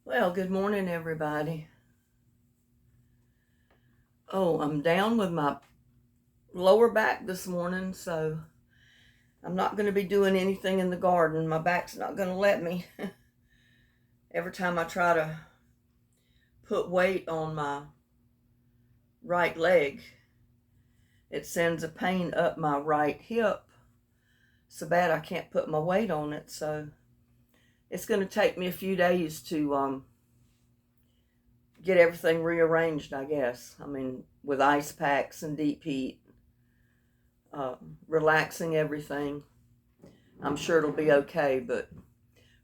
Well, good morning, everybody. Oh, I'm down with my lower back this morning, so I'm not going to be doing anything in the garden. My back's not going to let me. Every time I try to put weight on my right leg, it sends a pain up my right hip so bad I can't put my weight on it. So it's going to take me a few days to get everything rearranged, I guess. I mean, with ice packs and deep heat, relaxing everything. I'm sure it'll be okay, but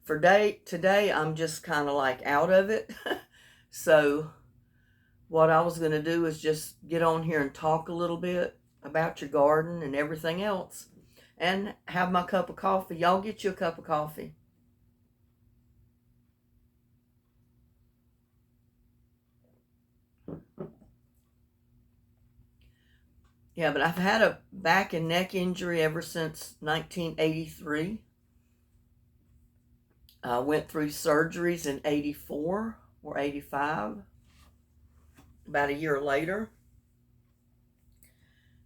for today I'm just kind of like out of it. So what I was going to do is just get on here and talk a little bit about your garden and everything else and have my cup of coffee. Y'all get you a cup of coffee. Yeah, but I've had a back and neck injury ever since 1983. I went through surgeries in 84 or 85, about a year later.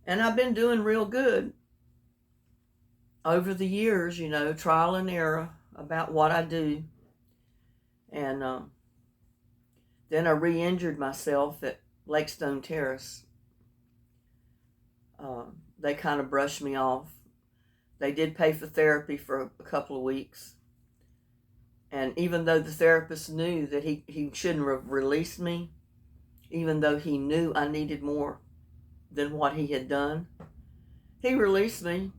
And I've been doing real good over the years, trial and error about what I do. And then I re injured myself at Lakestone Terrace. They kind of brushed me off. They did pay for therapy for a couple of weeks. And even though the therapist knew that he shouldn't have released me, even though he knew I needed more than what he had done, he released me.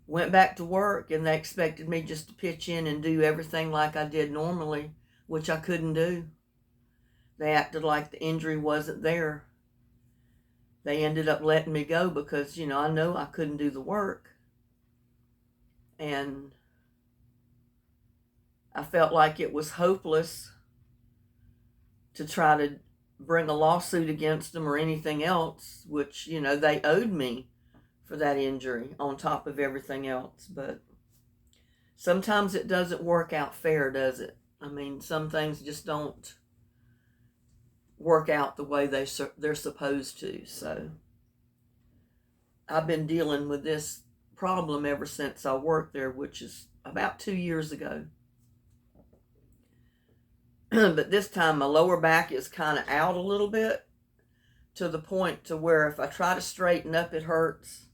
Went back to work, and they expected me just to pitch in and do everything like I did normally, which I couldn't do. They acted like the injury wasn't there. They ended up letting me go because, I know I couldn't do the work. And I felt like it was hopeless to try to bring a lawsuit against them or anything else, which, they owed me for that injury on top of everything else. But sometimes it doesn't work out fair, does it? I mean, some things just don't work out the way they're supposed to. So I've been dealing with this problem ever since I worked there, which is about 2 years ago. But this time my lower back is kind of out a little bit, to the point to where if I try to straighten up, it hurts.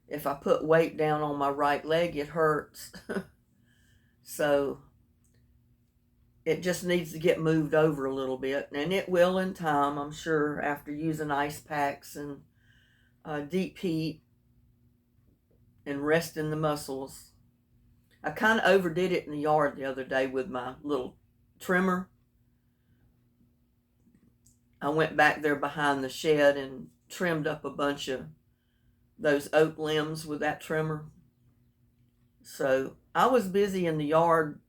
If I put weight down on my right leg, it hurts. So it just needs to get moved over a little bit, and it will in time, I'm sure, after using ice packs and deep heat and resting the muscles. I kind of overdid it in the yard the other day with my little trimmer. I went back there behind the shed and trimmed up a bunch of those oak limbs with that trimmer. So I was busy in the yard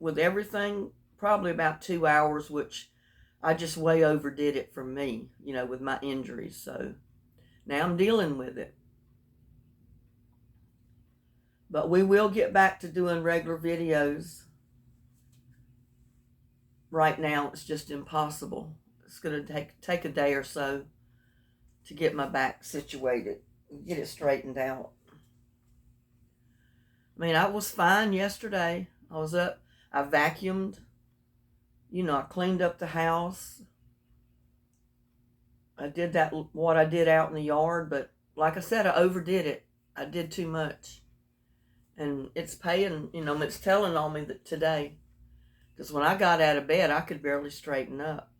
with everything probably about 2 hours, which I just way overdid it for me, with my injuries. So now I'm dealing with it. But we will get back to doing regular videos. Right now, it's just impossible. It's going to take a day or so to get my back situated, get it straightened out. I mean, I was fine yesterday. I was up, I vacuumed, I cleaned up the house. I did what I did out in the yard, but like I said, I overdid it. I did too much. And it's paying, it's telling on me that today. Because when I got out of bed, I could barely straighten up.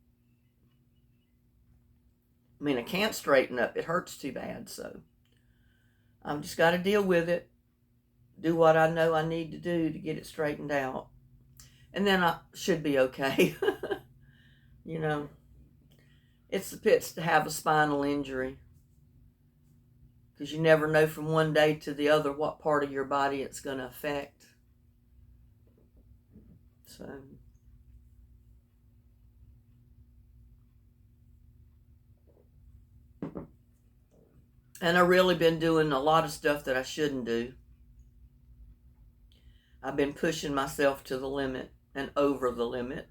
I mean, I can't straighten up. It hurts too bad. So I've just got to deal with it. Do what I know I need to do to get it straightened out. And then I should be okay. It's the pits to have a spinal injury. Because you never know from one day to the other what part of your body it's going to affect. So and I've really been doing a lot of stuff that I shouldn't do. I've been pushing myself to the limit and over the limit.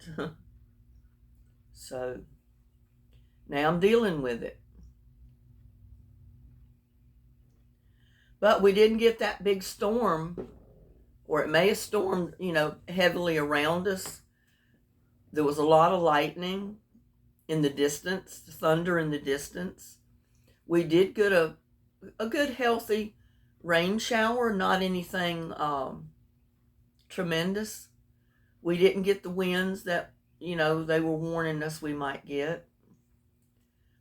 So now I'm dealing with it. But we didn't get that big storm, or it may have stormed, heavily around us. There was a lot of lightning in the distance, thunder in the distance. We did get a good healthy rain shower, not anything tremendous. We didn't get the winds that, they were warning us we might get.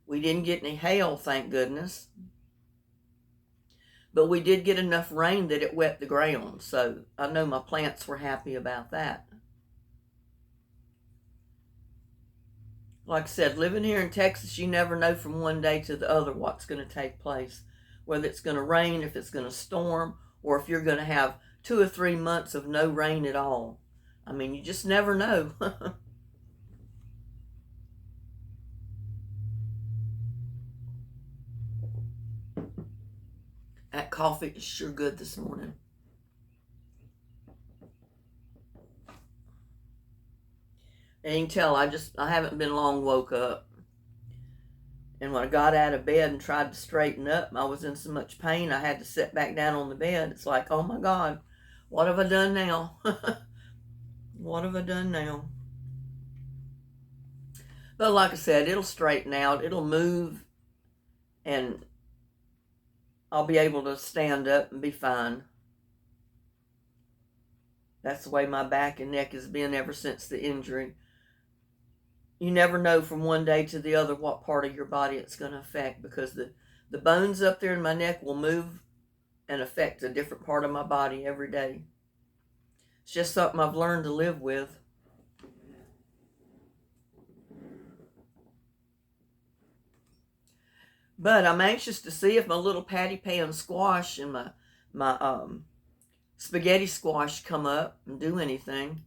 We didn't get any hail, thank goodness. But we did get enough rain that it wet the ground, so I know my plants were happy about that. Like I said, living here in Texas, you never know from one day to the other what's going to take place. Whether it's going to rain, if it's going to storm, or if you're going to have 2 or 3 months of no rain at all. I mean, you just never know. That coffee is sure good this morning. And you can tell I haven't been long woke up. And when I got out of bed and tried to straighten up, I was in so much pain I had to sit back down on the bed. It's like, oh my God, what have I done now? What have I done now? But like I said, it'll straighten out, it'll move, and I'll be able to stand up and be fine. That's the way my back and neck has been ever since the injury. You never know from one day to the other what part of your body it's going to affect, because the bones up there in my neck will move and affect a different part of my body every day. It's just something I've learned to live with. But I'm anxious to see if my little patty pan squash and my spaghetti squash come up and do anything.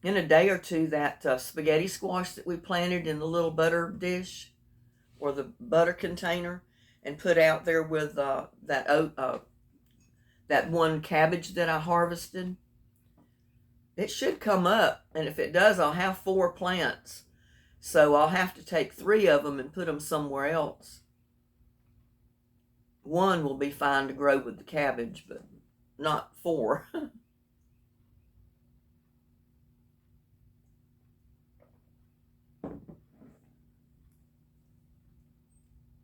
In a day or two, that spaghetti squash that we planted in the little butter dish or the butter container and put out there with that one cabbage that I harvested, it should come up. And if it does, I'll have 4 plants. So I'll have to take 3 of them and put them somewhere else. One will be fine to grow with the cabbage, but not 4.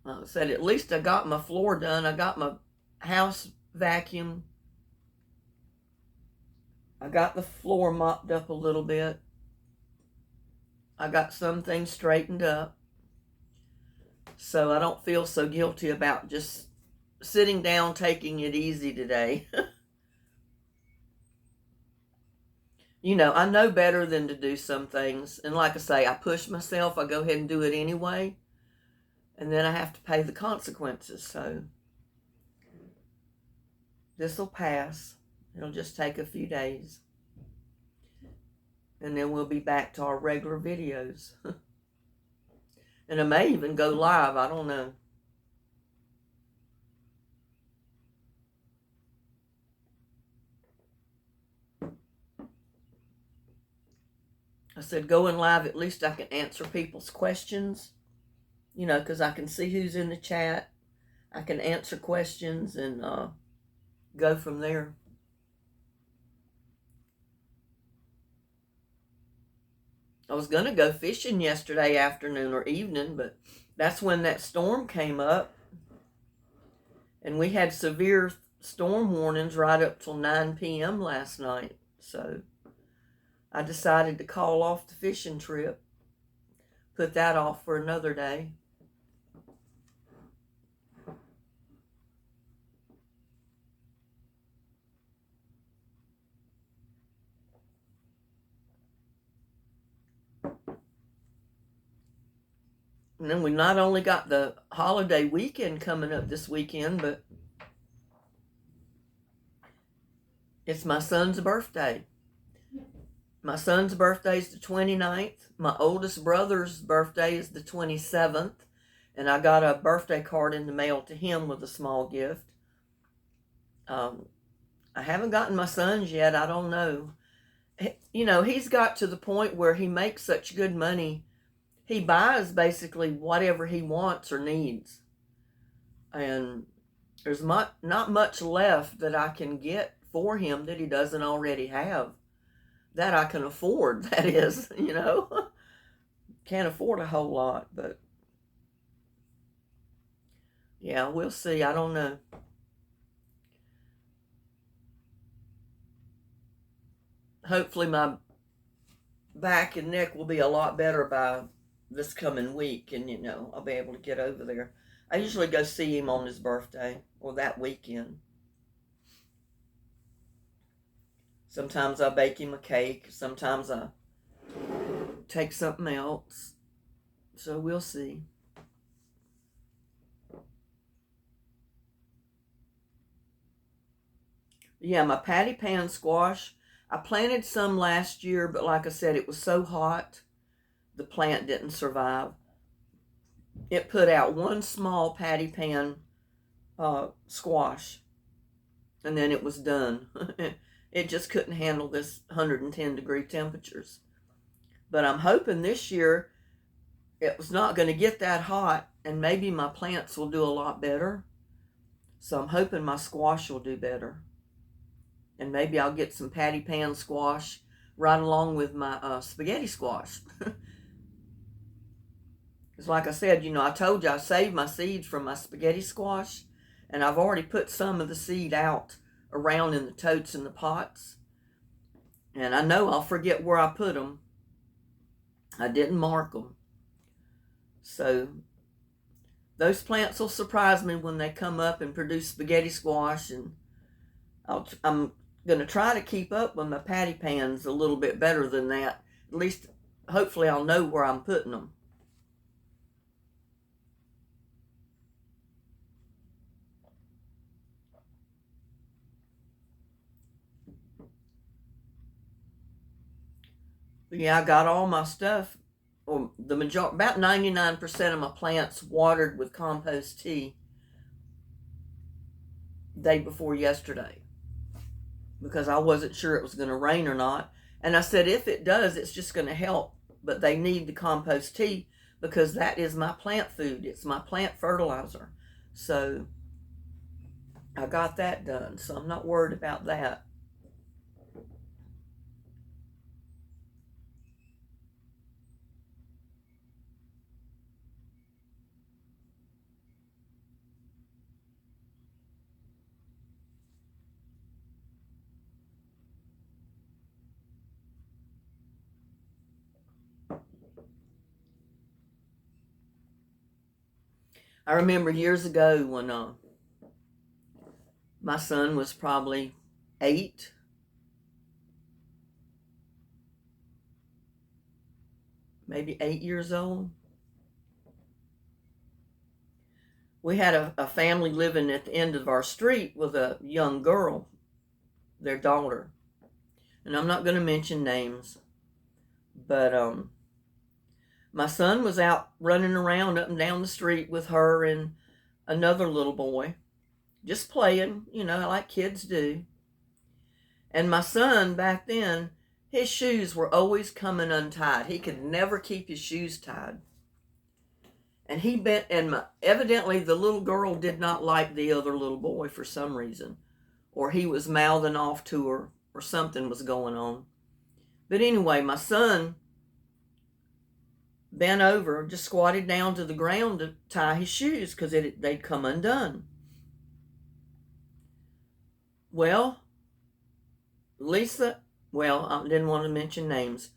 Like I said, at least I got my floor done. I got my house vacuumed. I got the floor mopped up a little bit. I got some things straightened up. So I don't feel so guilty about just sitting down, taking it easy today. I know better than to do some things. And like I say, I push myself. I go ahead and do it anyway. And then I have to pay the consequences. So this will pass. It'll just take a few days. And then we'll be back to our regular videos. And I may even go live. I don't know. I said going live, at least I can answer people's questions. Because I can see who's in the chat. I can answer questions and go from there. I was going to go fishing yesterday afternoon or evening, but that's when that storm came up. And we had severe storm warnings right up till 9 p.m. last night. So I decided to call off the fishing trip. Put that off for another day. And then we not only got the holiday weekend coming up this weekend, but it's my son's birthday. My son's birthday is the 29th. My oldest brother's birthday is the 27th. And I got a birthday card in the mail to him with a small gift. I haven't gotten my son's yet. I don't know. You know, he's got to the point where he makes such good money. He buys basically whatever he wants or needs. And there's not much left that I can get for him that he doesn't already have. That I can afford, that is, you know. Can't afford a whole lot, but yeah, we'll see. I don't know. Hopefully my back and neck will be a lot better by this coming week, and you know, I'll be able to get over there. I usually go see him on his birthday or that weekend. Sometimes I bake him a cake, sometimes I take something else. So we'll see. Yeah, my patty pan squash, I planted some last year, but like I said, it was so hot, the plant didn't survive. It put out one small patty pan squash, and then it was done. It just couldn't handle this 110-degree temperatures. But I'm hoping this year it was not going to get that hot, and maybe my plants will do a lot better. So I'm hoping my squash will do better. And maybe I'll get some patty pan squash right along with my spaghetti squash. Because like I said, you know, I told you I saved my seeds from my spaghetti squash, and I've already put some of the seed out around in the totes and the pots. And I know I'll forget where I put them. I didn't mark them. So those plants will surprise me when they come up and produce spaghetti squash, and I'm going to try to keep up with my patty pans a little bit better than that. At least, hopefully, I'll know where I'm putting them. But yeah, I got all my stuff, or the majority, about 99% of my plants watered with compost tea day before yesterday, because I wasn't sure it was going to rain or not. And I said, if it does, it's just going to help. But they need the compost tea because that is my plant food. It's my plant fertilizer. So I got that done. So I'm not worried about that. I remember years ago when my son was probably 8. Maybe 8 years old. We had a family living at the end of our street with a young girl, their daughter. And I'm not going to mention names, but my son was out running around up and down the street with her and another little boy, just playing, you know, like kids do. And my son back then, his shoes were always coming untied. He could never keep his shoes tied. And he bent, and evidently the little girl did not like the other little boy for some reason, or he was mouthing off to her, or something was going on. But anyway, my son bent over, just squatted down to the ground to tie his shoes because they'd come undone. Well, Lisa, well, I didn't want to mention names.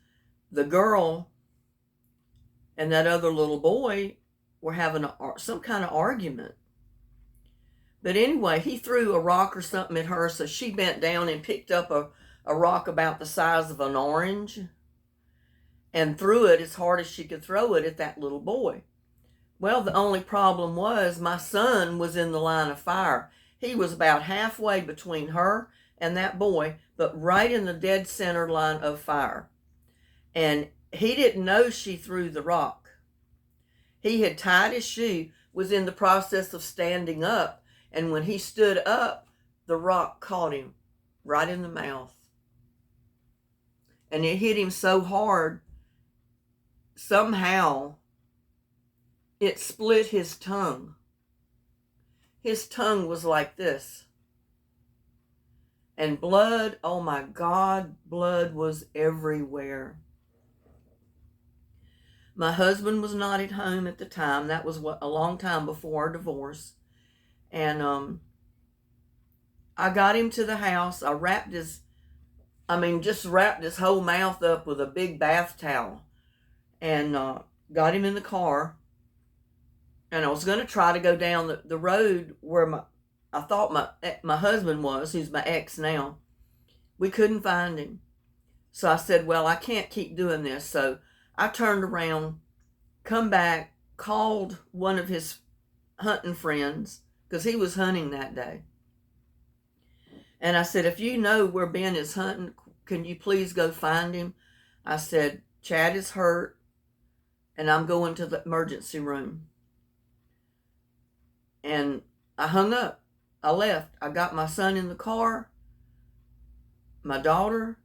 The girl and that other little boy were having some kind of argument. But anyway, he threw a rock or something at her, so she bent down and picked up a rock about the size of an orange and threw it as hard as she could throw it at that little boy. Well, the only problem was my son was in the line of fire. He was about halfway between her and that boy, but right in the dead center line of fire. And he didn't know she threw the rock. He had tied his shoe, was in the process of standing up, and when he stood up, the rock caught him right in the mouth. And it hit him so hard, somehow it split his tongue. His tongue was like this. And blood, oh my God, blood was everywhere. My husband was not at home at the time. That was a long time before our divorce. And I got him to the house. I just wrapped his whole mouth up with a big bath towel and got him in the car. And I was going to try to go down the road where I thought my husband was, who's my ex now. We couldn't find him. So I said, well, I can't keep doing this. So I turned around, come back, called one of his hunting friends, because he was hunting that day. And I said, if you know where Ben is hunting, can you please go find him? I said, Chad is hurt, and I'm going to the emergency room. And I hung up. I left. I got my son in the car, my daughter.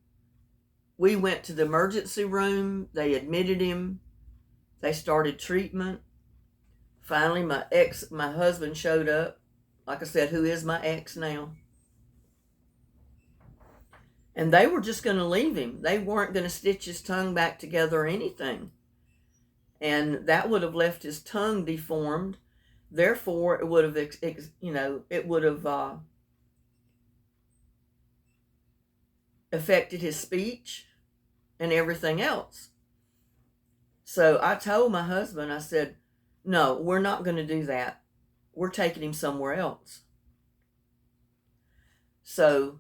We went to the emergency room. They admitted him. They started treatment. Finally, my husband showed up. Like I said, who is my ex now. And they were just going to leave him. They weren't going to stitch his tongue back together or anything. And that would have left his tongue deformed. Therefore, it would have, it would have affected his speech and everything else. So I told my husband, I said, no, we're not going to do that. We're taking him somewhere else. So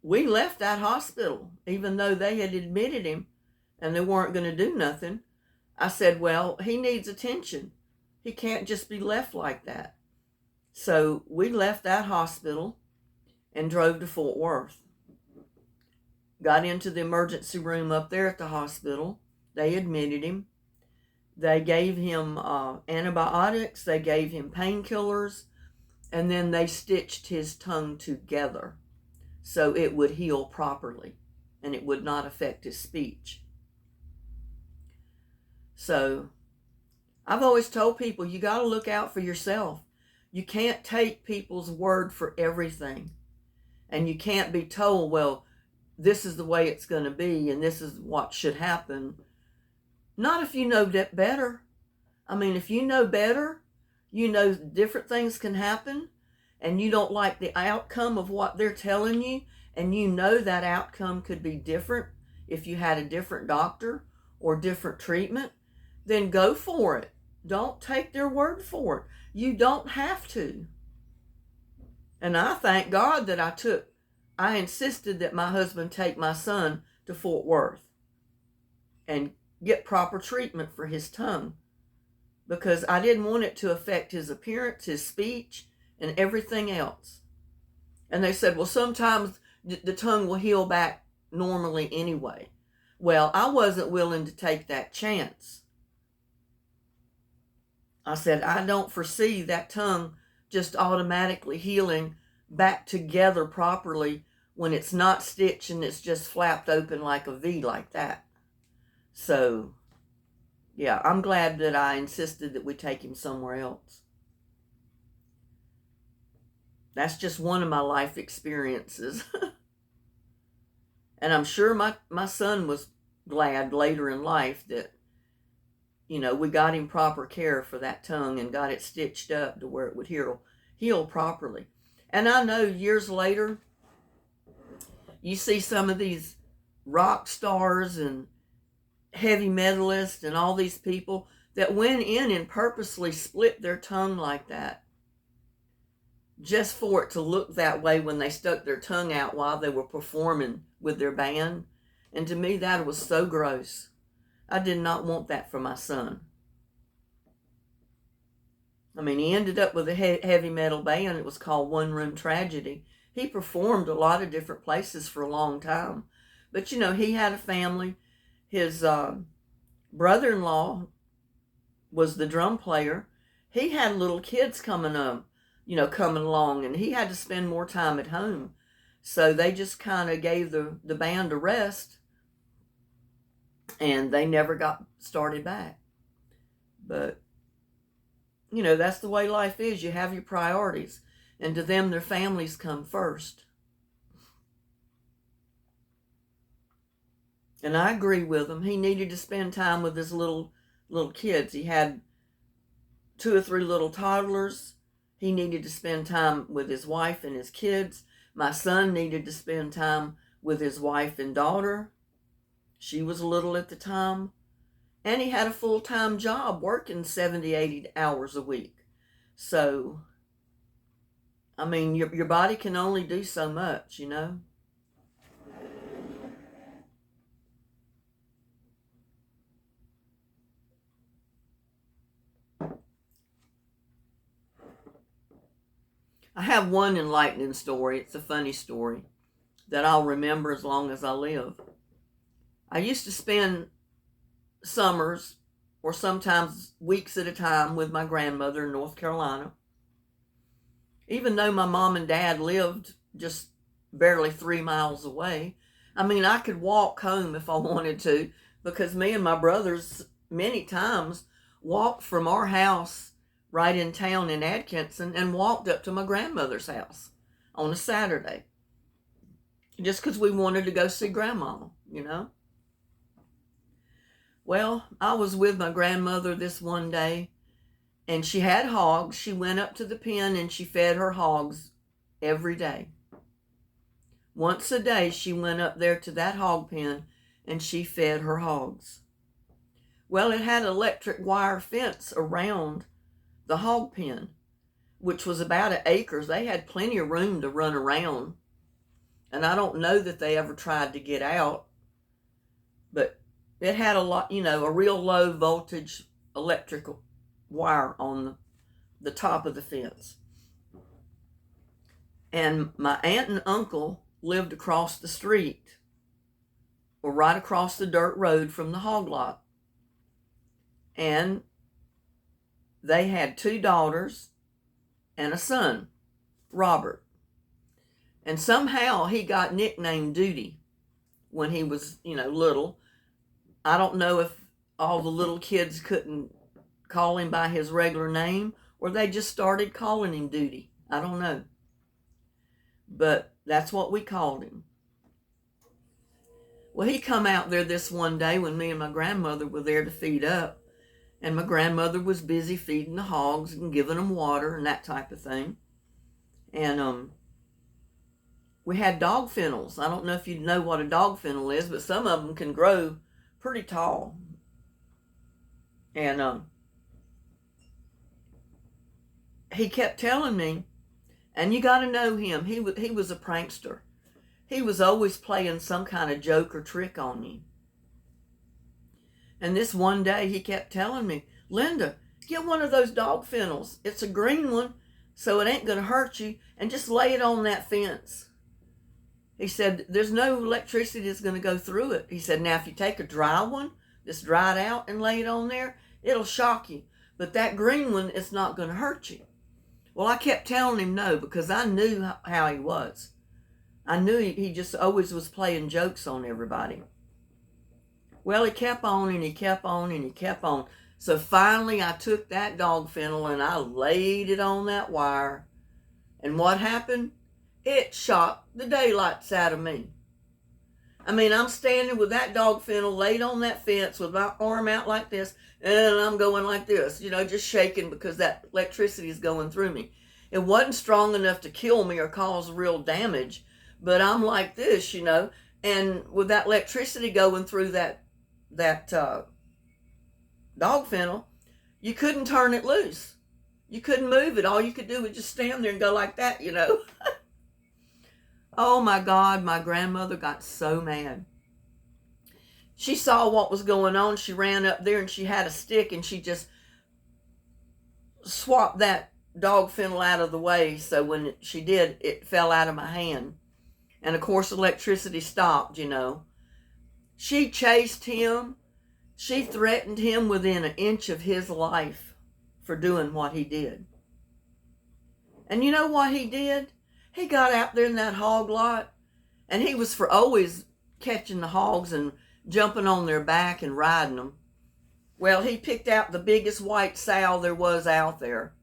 we left that hospital, even though they had admitted him and they weren't going to do nothing. I said, well, he needs attention. He can't just be left like that. So we left that hospital and drove to Fort Worth. Got into the emergency room up there at the hospital. They admitted him. They gave him antibiotics. They gave him painkillers. And then they stitched his tongue together so it would heal properly and it would not affect his speech. So I've always told people, you got to look out for yourself. You can't take people's word for everything. And you can't be told, well, this is the way it's going to be and this is what should happen. Not if you know better. I mean, if you know better, you know different things can happen and you don't like the outcome of what they're telling you, and you know that outcome could be different if you had a different doctor or different treatment, then go for it. Don't take their word for it. You don't have to. And I thank God that I insisted that my husband take my son to Fort Worth and get proper treatment for his tongue, because I didn't want it to affect his appearance, his speech, and everything else. And they said, well, sometimes the tongue will heal back normally anyway. Well, I wasn't willing to take that chance. I said, I don't foresee that tongue just automatically healing back together properly when it's not stitched and it's just flapped open like a V like that. So, yeah, I'm glad that I insisted that we take him somewhere else. That's just one of my life experiences. And I'm sure my son was glad later in life that, we got him proper care for that tongue and got it stitched up to where it would heal properly. And I know years later, you see some of these rock stars and heavy metalists and all these people that went in and purposely split their tongue like that, just for it to look that way when they stuck their tongue out while they were performing with their band. And to me, that was so gross. I did not want that for my son. I mean, he ended up with a heavy metal band. It was called One Room Tragedy. He performed a lot of different places for a long time. But, he had a family. His brother-in-law was the drum player. He had little kids coming along, and he had to spend more time at home. So they just kind of gave the band a rest, and they never got started back. But, you know, that's the way life is. You have your priorities, and to them, their families come first. And I agree with him. He needed to spend time with his little kids. He had 2 or 3 little toddlers. He needed to spend time with his wife and his kids. My son needed to spend time with his wife and daughter. She was little at the time. And he had a full-time job working 70, 80 hours a week. So, I mean, your body can only do so much, you know. I have one enlightening story. It's a funny story that I'll remember as long as I live. I used to spend summers or sometimes weeks at a time with my grandmother in North Carolina. Even though my mom and dad lived just barely 3 miles away, I mean, I could walk home if I wanted to, because me and my brothers many times walked from our house right in town in Atkinson and walked up to my grandmother's house on a Saturday, just because we wanted to go see grandma, you know. Well, I was with my grandmother this one day, and she had hogs. She went up to the pen and she fed her hogs every day. Once a day, she went up there to that hog pen and she fed her hogs. Well, it had an electric wire fence around the hog pen, which was about 1 acre. They had plenty of room to run around. And I don't know that they ever tried to get out, but it had a lot, you know, a real low voltage electrical wire on the top of the fence. And my aunt and uncle lived across the street, or right across the dirt road from the hog lot. And they had 2 daughters and a son, Robert. And somehow he got nicknamed Duty when he was, you know, little. I don't know if all the little kids couldn't call him by his regular name, or they just started calling him Duty. I don't know. But that's what we called him. Well, he come out there this one day when me and my grandmother were there to feed up. And my grandmother was busy feeding the hogs and giving them water and that type of thing. And we had dog fennels. I don't know if you know what a dog fennel is, but some of them can grow pretty tall. And he kept telling me, and you got to know him, he was a prankster. He was always playing some kind of joke or trick on me. And this one day he kept telling me, Linda, get one of those dog fennels. It's a green one, so it ain't going to hurt you, and just lay it on that fence. He said, there's no electricity that's going to go through it. He said, now if you take a dry one that's dried out and lay it on there, it'll shock you. But that green one, it's not going to hurt you. Well, I kept telling him no, because I knew how he was. I knew he just always was playing jokes on everybody. Well, he kept on and he kept on and he kept on. So finally I took that dog fennel and I laid it on that wire. And what happened? It shocked the daylights out of me. I mean, I'm standing with that dog fennel laid on that fence with my arm out like this, and I'm going like this, you know, just shaking because that electricity is going through me. It wasn't strong enough to kill me or cause real damage, but I'm like this, you know, and with that electricity going through that dog fennel, you couldn't turn it loose. You couldn't move it. All you could do was just stand there and go like that, you know. Oh my God, my grandmother got so mad. She saw what was going on. She ran up there and she had a stick and she just swapped that dog fennel out of the way. So when she did, it fell out of my hand. And of course, electricity stopped, you know. She chased him. She threatened him within an inch of his life for doing what he did. And you know what he did? He got out there in that hog lot, and he was for always catching the hogs and jumping on their back and riding them. Well, he picked out the biggest white sow there was out there.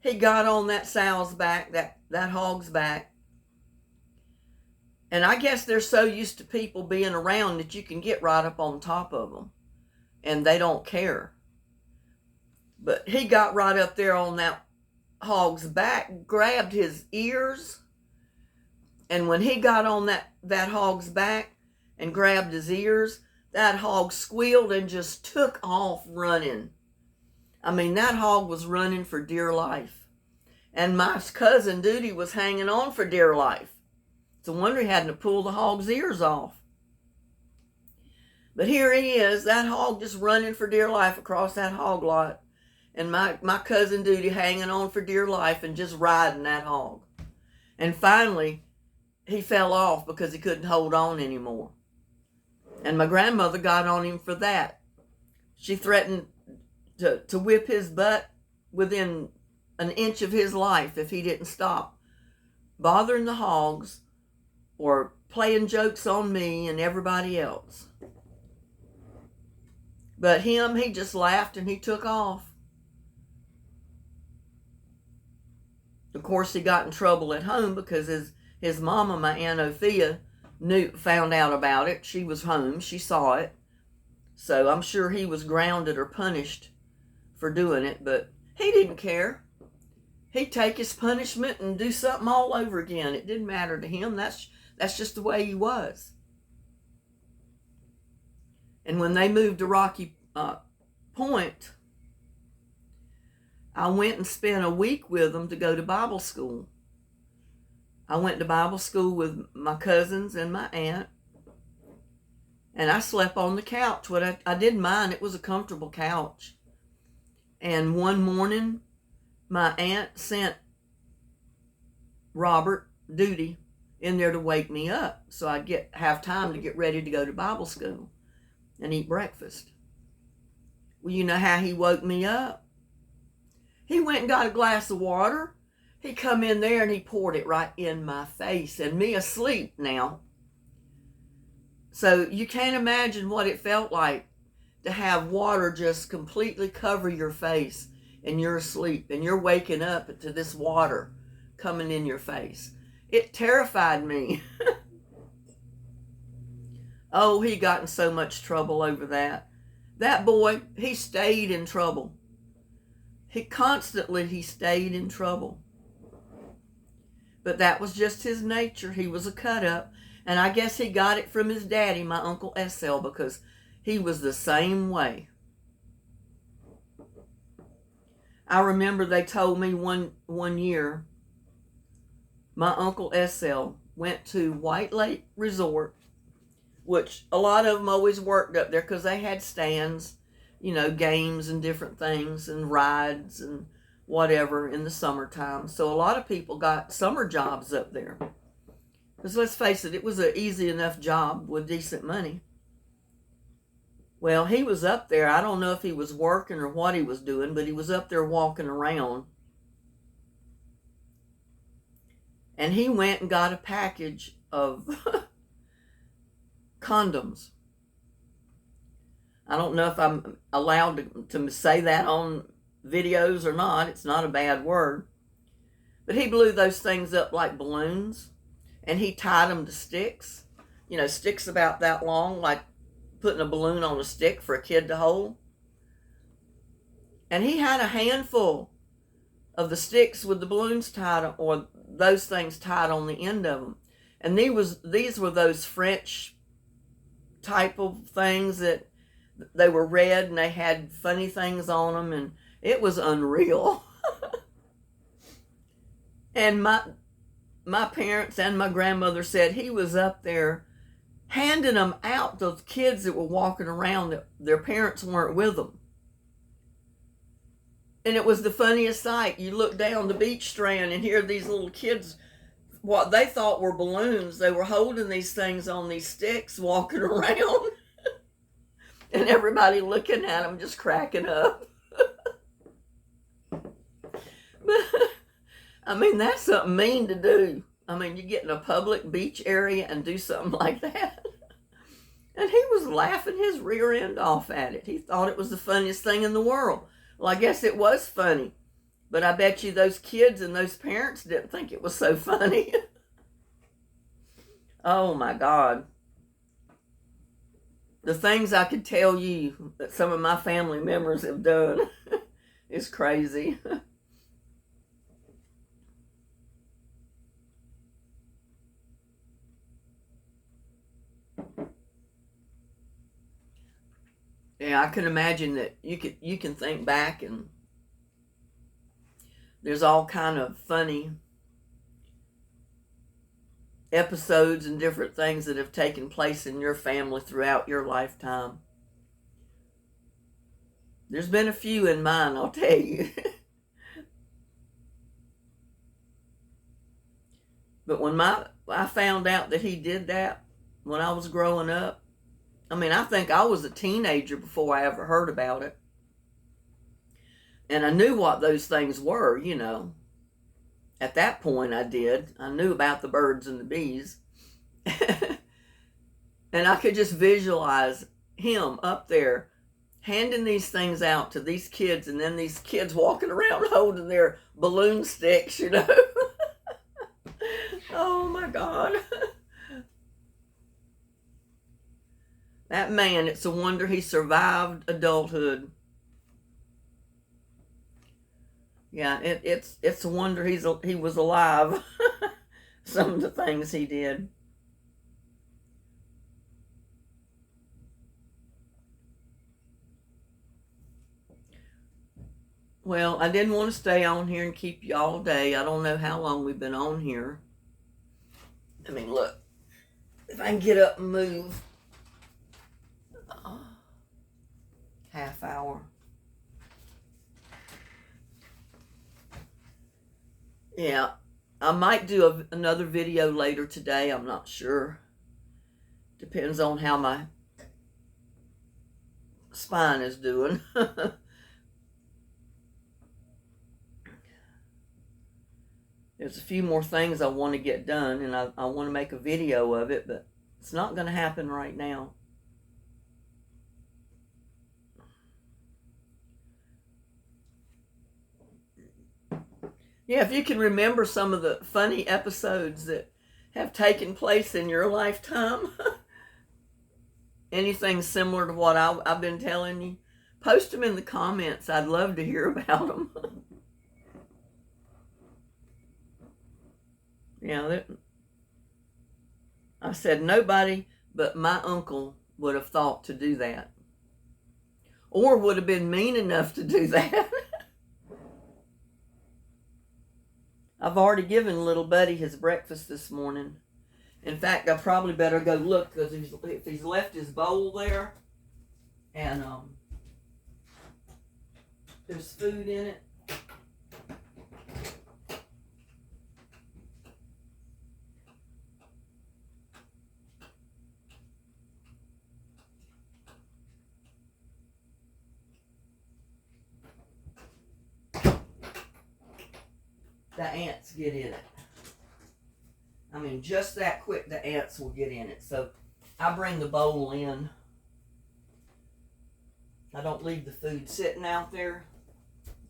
He got on that sow's back, that hog's back. And I guess they're so used to people being around that you can get right up on top of them. And they don't care. But he got right up there on that hog's back, grabbed his ears. And when he got on that hog's back and grabbed his ears, that hog squealed and just took off running. I mean, that hog was running for dear life. And my cousin Duty was hanging on for dear life. It's a wonder he hadn't to pull the hog's ears off. But here he is, that hog just running for dear life across that hog lot. And my cousin Duty hanging on for dear life and just riding that hog. And finally, he fell off because he couldn't hold on anymore. And my grandmother got on him for that. She threatened to whip his butt within an inch of his life if he didn't stop bothering the hogs or playing jokes on me and everybody else. But he just laughed and he took off. Of course, he got in trouble at home because his mama, my Aunt Ophia, found out about it. She was home. She saw it. So I'm sure he was grounded or punished for doing it, but he didn't care. He'd take his punishment and do something all over again. It didn't matter to him. That's just the way he was. And when they moved to Rocky Point, I went and spent a week with them to go to Bible school. I went to Bible school with my cousins and my aunt. And I slept on the couch. What I didn't mind. It was a comfortable couch. And one morning, my aunt sent Robert Duty in there to wake me up so I'd have time to get ready to go to Bible school and eat breakfast. Well, you know how he woke me up? He went and got a glass of water. He come in there and he poured it right in my face, and me asleep now. So you can't imagine what it felt like to have water just completely cover your face and you're asleep and you're waking up to this water coming in your face. It terrified me. Oh, he got in so much trouble over that. That boy, he stayed in trouble. He stayed in trouble. But that was just his nature. He was a cut up. And I guess he got it from his daddy, my Uncle S.L., because he was the same way. I remember they told me one year, my Uncle S.L. went to White Lake Resort, which a lot of them always worked up there because they had stands, games and different things and rides and whatever in the summertime. So a lot of people got summer jobs up there. Because let's face it, it was an easy enough job with decent money. Well, he was up there. I don't know if he was working or what he was doing, but he was up there walking around. And he went and got a package of condoms. I don't know if I'm allowed to say that on videos or not. It's not a bad word. But he blew those things up like balloons. And he tied them to sticks. Sticks about that long, like putting a balloon on a stick for a kid to hold. And he had a handful of the sticks with the balloons tied, or those things tied on the end of them. And these were those French type of things that they were red and they had funny things on them, and it was unreal. And my parents and my grandmother said he was up there handing them out to those kids that were walking around that their parents weren't with them. And it was the funniest sight. You look down the beach strand and hear these little kids, what they thought were balloons. They were holding these things on these sticks, walking around. And everybody looking at them, just cracking up. But I mean, that's something mean to do. I mean, you get in a public beach area and do something like that. And he was laughing his rear end off at it. He thought it was the funniest thing in the world. Well, I guess it was funny. But I bet you those kids and those parents didn't think it was so funny. Oh my God. The things I could tell you that some of my family members have done is crazy. Yeah, I can imagine that you can think back and there's all kind of funny episodes and different things that have taken place in your family throughout your lifetime. There's been a few in mine, I'll tell you. But when I found out that he did that when I was growing up, I mean, I think I was a teenager before I ever heard about it. And I knew what those things were, you know. At that point, I did. I knew about the birds and the bees. And I could just visualize him up there handing these things out to these kids, and then these kids walking around holding their balloon sticks, you know. Oh my God. That man, it's a wonder he survived adulthood. Yeah, it's a wonder he was alive. Some of the things he did. Well, I didn't want to stay on here and keep you all day. I don't know how long we've been on here. I mean, look, if I can get up and move. Half hour. Yeah, I might do another video later today. I'm not sure. Depends on how my spine is doing. There's a few more things I want to get done, and I want to make a video of it, but it's not going to happen right now. Yeah, if you can remember some of the funny episodes that have taken place in your lifetime, anything similar to what I've been telling you, post them in the comments. I'd love to hear about them. Yeah, I said nobody but my uncle would have thought to do that, or would have been mean enough to do that. I've already given little buddy his breakfast this morning. In fact, I probably better go look, because if he's left his bowl there and there's food in it. The ants get in it. I mean, just that quick, the ants will get in it. So I bring the bowl in. I don't leave the food sitting out there.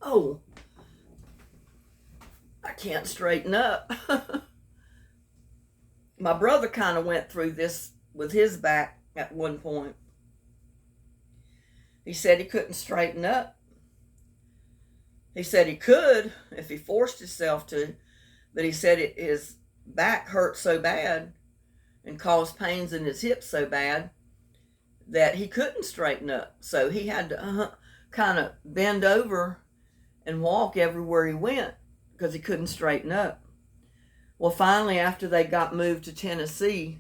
Oh, I can't straighten up. My brother kind of went through this with his back at one point. He said he couldn't straighten up. He said he could if he forced himself to, but he said his back hurt so bad and caused pains in his hips so bad that he couldn't straighten up. So he had to kind of bend over and walk everywhere he went because he couldn't straighten up. Well, finally, after they got moved to Tennessee,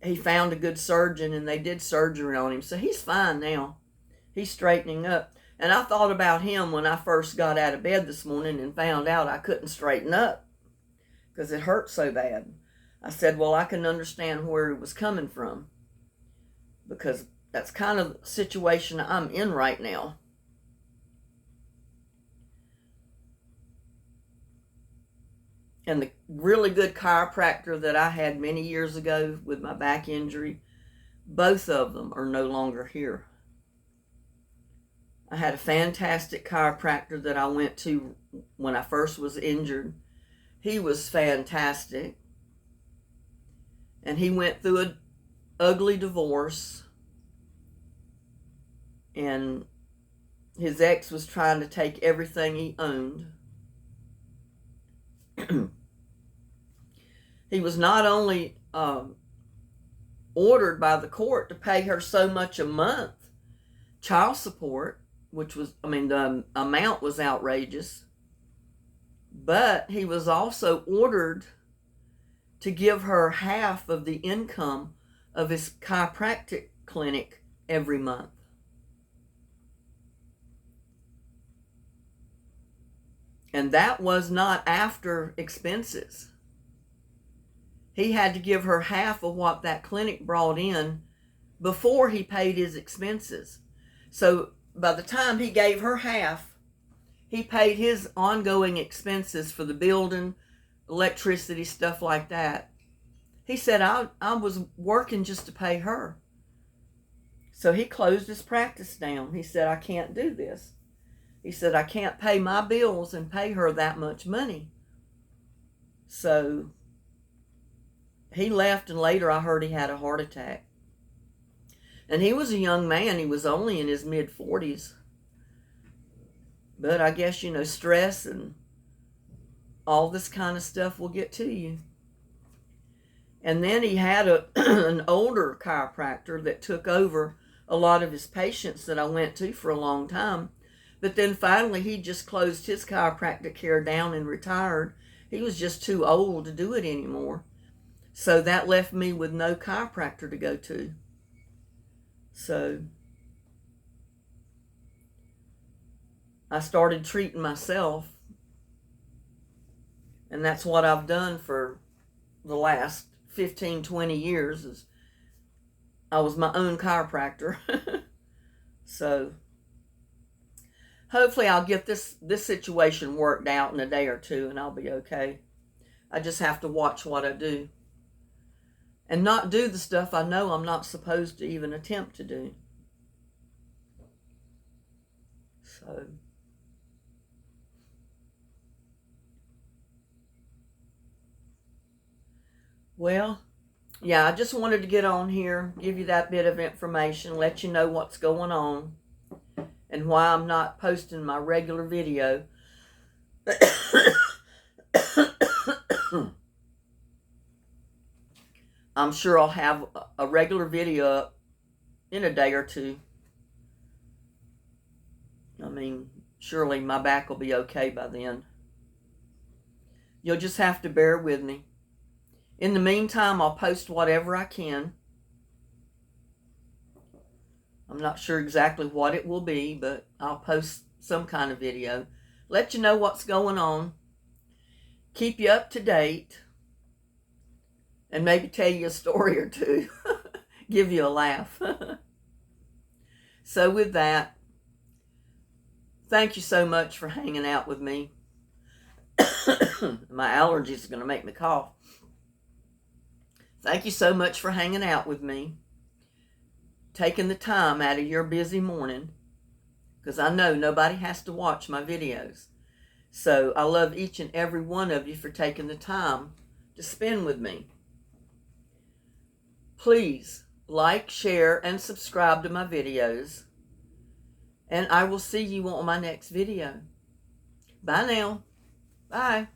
he found a good surgeon and they did surgery on him. So he's fine now. He's straightening up. And I thought about him when I first got out of bed this morning and found out I couldn't straighten up because it hurt so bad. I said, well, I can understand where it was coming from, because that's kind of the situation I'm in right now. And the really good chiropractor that I had many years ago with my back injury, both of them are no longer here. I had a fantastic chiropractor that I went to when I first was injured. He was fantastic. And he went through an ugly divorce. And his ex was trying to take everything he owned. He was not only ordered by the court to pay her so much a month child support, which was, the amount was outrageous, but he was also ordered to give her half of the income of his chiropractic clinic every month. And that was not after expenses. He had to give her half of what that clinic brought in before he paid his expenses. So by the time he gave her half, he paid his ongoing expenses for the building, electricity, stuff like that. He said, I was working just to pay her. So he closed his practice down. He said, I can't do this. He said, I can't pay my bills and pay her that much money. So he left, and later I heard he had a heart attack. And he was a young man. He was only in his mid-40s. But I guess, stress and all this kind of stuff will get to you. And then he had an older chiropractor that took over a lot of his patients that I went to for a long time. But then finally he just closed his chiropractic care down and retired. He was just too old to do it anymore. So that left me with no chiropractor to go to. So I started treating myself. And that's what I've done for the last 15, 20 years. Is I was my own chiropractor. So hopefully I'll get this situation worked out in a day or two, and I'll be okay. I just have to watch what I do. And not do the stuff I know I'm not supposed to even attempt to do. So well, yeah, I just wanted to get on here, give you that bit of information, let you know what's going on, and why I'm not posting my regular video. I'm sure I'll have a regular video up in a day or two. Surely my back will be okay by then. You'll just have to bear with me. In the meantime, I'll post whatever I can. I'm not sure exactly what it will be, but I'll post some kind of video. Let you know what's going on. Keep you up to date. And maybe tell you a story or two. Give you a laugh. So with that, thank you so much for hanging out with me. My allergies are going to make me cough. Thank you so much for hanging out with me. Taking the time out of your busy morning. Because I know nobody has to watch my videos. So I love each and every one of you for taking the time to spend with me. Please like, share, and subscribe to my videos. And I will see you on my next video. Bye now. Bye.